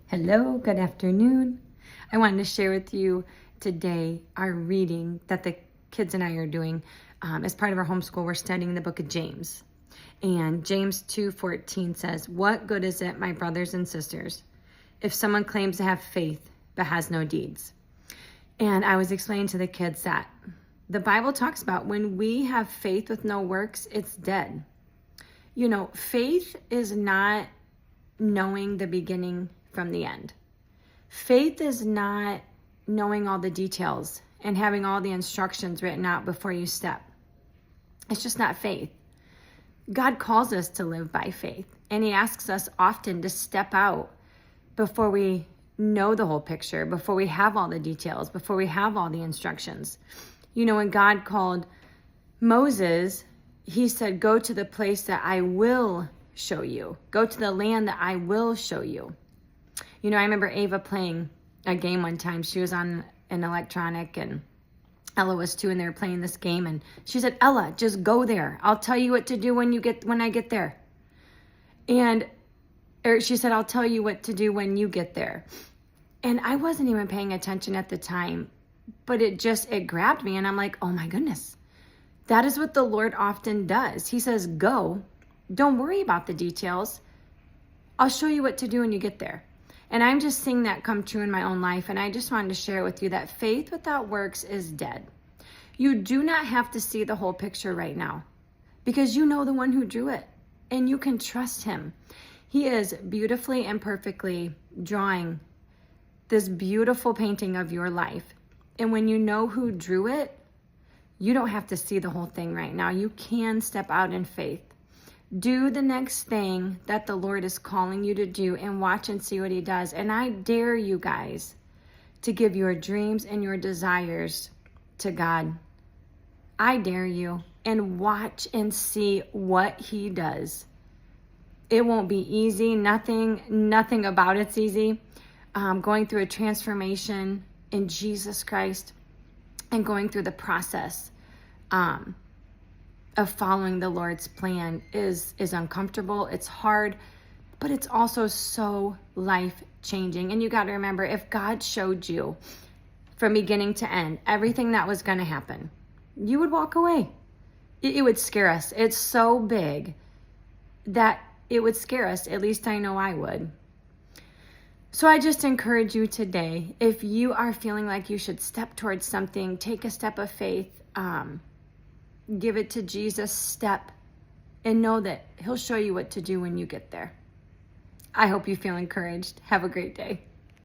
Hello, good afternoon. I wanted to share with you today our reading that the kids and I are doing. As part of our homeschool, we're studying the book of James. And James 2:14 says, "What good is it, my brothers and sisters, if someone claims to have faith but has no deeds?" And I was explaining to the kids that the Bible talks about when we have faith with no works, it's dead. You know, faith is not knowing the beginning from the end. Faith is not knowing all the details and having all the instructions written out before you step. It's just not faith. God calls us to live by faith, and he asks us often to step out before we know the whole picture, before we have all the details, before we have all the instructions. You know, when God called Moses, he said, "Go to the place that I will show you. Go to the land that I will show you." You know, I remember Ava playing a game one time. She was on an electronic and Ella was too, and they were playing this game. And she said, "Ella, just go there. I'll tell you what to do when I get there." Or she said, "I'll tell you what to do when you get there." And I wasn't even paying attention at the time, but it grabbed me. And I'm like, oh my goodness, that is what the Lord often does. He says, go, don't worry about the details. I'll show you what to do when you get there. And I'm just seeing that come true in my own life. And I just wanted to share with you that faith without works is dead. You do not have to see the whole picture right now because you know the one who drew it and you can trust him. He is beautifully and perfectly drawing this beautiful painting of your life. And when you know who drew it, you don't have to see the whole thing right now. You can step out in faith. Do the next thing that the Lord is calling you to do and watch and see what he does. And I dare you guys to give your dreams and your desires to God. I dare you, and watch and see what he does. It won't be easy. Nothing about it's easy. Going through a transformation in Jesus Christ and going through the process of following the Lord's plan is uncomfortable. It's hard, but it's also so life-changing. And you got to remember, if God showed you from beginning to end everything that was going to happen, you would walk away. It would scare us. It's so big that it would scare us. At least I know I would. So I just encourage you today, if you are feeling like you should step towards something, take a step of faith, give it to Jesus, step, and know that he'll show you what to do when you get there. I hope you feel encouraged. Have a great day.